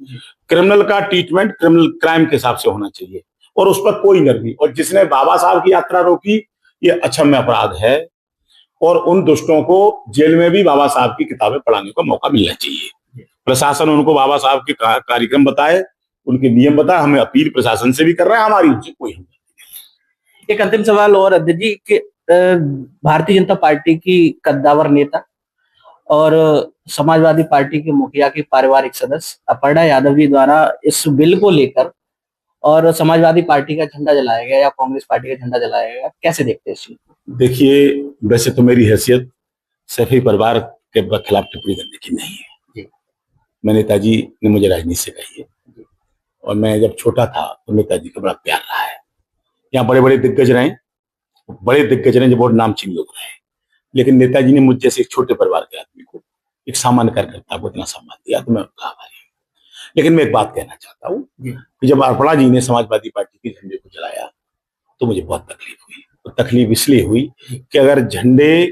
क्रिमिनल का ट्रीटमेंट क्रिमिनल क्राइम के हिसाब से होना चाहिए, और उस पर कोई नरमी। और जिसने बाबा साहब की यात्रा रोकी, ये अक्षम्य अपराध है, और उन दुष्टों को जेल में भी बाबा साहब की किताबें पढ़ाने का मौका मिलना चाहिए। प्रशासन उनको बाबा साहब के कार्यक्रम बताए, उनके नियम बताए। हमें अपील प्रशासन से भी कर रहे हैं, हमारी उनसे कोई एक अंतिम सवाल और अध्यक्ष जी, कि भारतीय जनता पार्टी की कद्दावर नेता और समाजवादी पार्टी के मुखिया की पारिवारिक सदस्य अपर्णा यादव जी द्वारा इस बिल को लेकर और समाजवादी पार्टी का झंडा जलाया गया या कांग्रेस पार्टी का झंडा जलाया गया, कैसे देखते हैं इस चीज को? देखिए, वैसे तो मेरी हैसियत सैफी परिवार के खिलाफ टिप्पणी करने की नहीं है। मैं, नेताजी ने मुझे राजनीति सिखाई है, और मैं जब छोटा था तो नेताजी का बड़ा प्यार रहा है। यहाँ बड़े बड़े दिग्गज रहे, जो बहुत नामचीन लोग रहे, लेकिन नेताजी ने मुझ जैसे एक छोटे परिवार के आदमी को, एक सामान्य कार्यकर्ता को इतना सम्मान दिया, तो मैं उनका आभारी हूं। लेकिन मैं एक बात कहना चाहता हूँ कि जब अपर्णा जी ने समाजवादी पार्टी के झंडे को जलाया तो मुझे बहुत तकलीफ हुई। तो तकलीफ इसलिए हुई कि अगर झंडे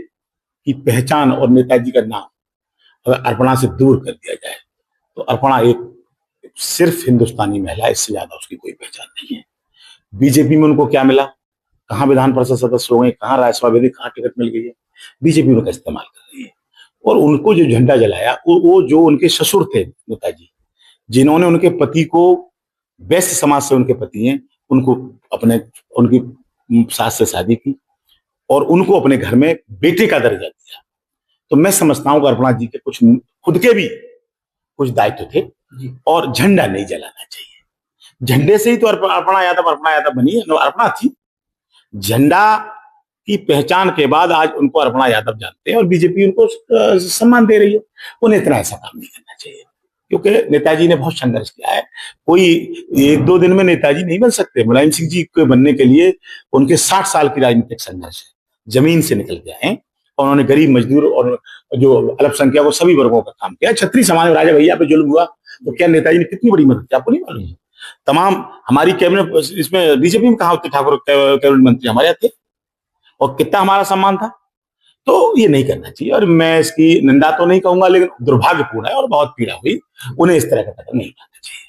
की पहचान और नेताजी का नाम अगर अर्पणा से दूर कर दिया जाए तो अर्पणा एक सिर्फ हिंदुस्तानी महिला, इससे ज्यादा उसकी कोई पहचान नहीं है। बीजेपी में उनको क्या मिला? कहाँ विधान परिषद सदस्य हो गए, कहाँ राज्यसभा विधि, कहाँ टिकट मिल गई है? बीजेपी उनका इस्तेमाल कर रही है। और उनको जो झंडा जलाया, वो जो उनके ससुर थे नेताजी, जिन्होंने उनके पति को, वैश्य समाज से उनके पति हैं, उनको उनकी सास से शादी की और उनको अपने घर में बेटे का दर्जा दिया। तो मैं समझता हूं कि अर्पणा जी के कुछ खुद के भी कुछ दायित्व थे, और झंडा नहीं जलाना चाहिए। झंडे से ही तो अर्पणा यादव बनी है, अर्पणा थी। झंडा की पहचान के बाद आज उनको अर्पणा यादव जानते हैं, और बीजेपी उनको सम्मान दे रही है। उन्हें इतना ऐसा काम नहीं करना चाहिए, क्योंकि नेताजी ने बहुत संघर्ष किया है। कोई 1-2 दिन में नेताजी नहीं बन सकते। मुलायम सिंह जी के बनने के लिए उनके 60 साल की राजनीतिक संघर्ष है, जमीन से निकल के आए, और उन्होंने गरीब, मजदूर और जो अल्पसंख्यक को सभी वर्गों का काम किया। छत्री समाज में राजा भैया पे जुल्म हुआ तो क्या नेताजी ने कितनी बड़ी मदद की, आपको नहीं मालूम? तमाम हमारी कैबिनेट, इसमें बीजेपी में कहा होते ठाकुर कैबिनेट मंत्री हमारे थे, और कितना हमारा सम्मान था। तो ये नहीं करना चाहिए, और मैं इसकी निंदा तो नहीं कहूंगा, लेकिन दुर्भाग्यपूर्ण है और बहुत पीड़ा हुई। उन्हें इस तरह का कदम नहीं उठाना चाहिए।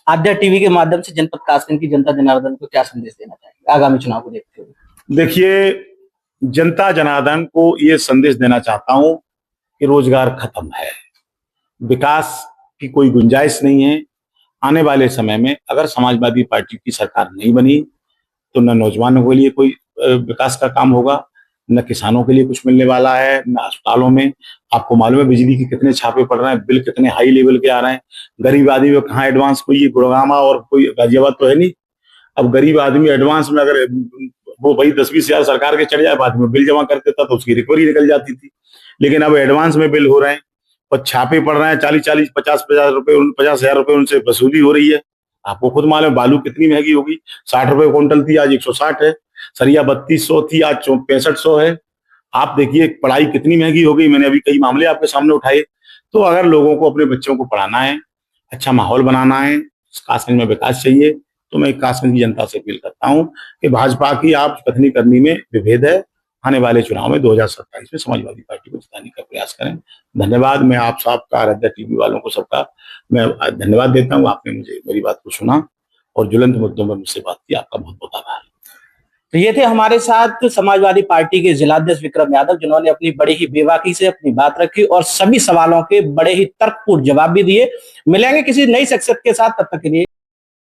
आद्या टीवी के माध्यम से जनपद कासगंज की जनता जनार्दन को क्या संदेश देना चाहेंगे आगामी चुनाव को देखते हुए? देखिए, जनता जनार्दन को ये संदेश देना चाहता हूं कि रोजगार खत्म है, विकास की कोई गुंजाइश नहीं है। आने वाले समय में अगर समाजवादी पार्टी की सरकार नहीं बनी तो न नौजवानों के लिए कोई विकास का काम होगा, न किसानों के लिए कुछ मिलने वाला है, न अस्पतालों में। आपको मालूम है बिजली के कितने छापे पड़ रहे हैं, बिल कितने हाई लेवल के आ रहे हैं। गरीब आदमी में कहाँ एडवांस, कोई ये गुड़गामा और कोई गाजियाबाद तो है नहीं। अब गरीब आदमी एडवांस में अगर वो भाई 10-20 हजार सरकार के चढ़ जाए, बाद में बिल जमा कर देता तो उसकी रिकवरी निकल जाती थी। लेकिन अब एडवांस में बिल हो रहे हैं और छापे पड़ रहे हैं, 40-40, 50-50 रुपए, 50,000 रुपए उनसे वसूली हो रही है। आपको खुद मालूम है बालू कितनी महंगी होगी, 60 रुपए क्विंटल थी, आज 160 है। सरिया 3200 थी, आज 6500 है। आप देखिए पढ़ाई कितनी महंगी हो गई। मैंने अभी कई मामले आपके सामने उठाए। तो अगर लोगों को अपने बच्चों को पढ़ाना है, अच्छा माहौल बनाना है, कासगंज में विकास चाहिए, तो मैं कासगंज की जनता से अपील करता हूं कि भाजपा की आप कथनी करनी में विभेद है। आने वाले चुनाव में 2027 में समाजवादी पार्टी को जिताने का प्रयास करें। धन्यवाद। मैं आप सबका, आराध्या टीवी वालों को सबका मैं धन्यवाद देता हूं। आपने मुझे मेरी बात को सुना और ज्वलंत मुद्दों पर मुझसे बात की। आपका बहुत बहुत आभार। तो ये थे हमारे साथ समाजवादी पार्टी के जिलाध्यक्ष विक्रम यादव, जिन्होंने अपनी बड़ी ही बेबाकी से अपनी बात रखी और सभी सवालों के बड़े ही तर्कपूर्ण जवाब भी दिए। मिलेंगे किसी नई शख्सियत के साथ, तब तक के लिए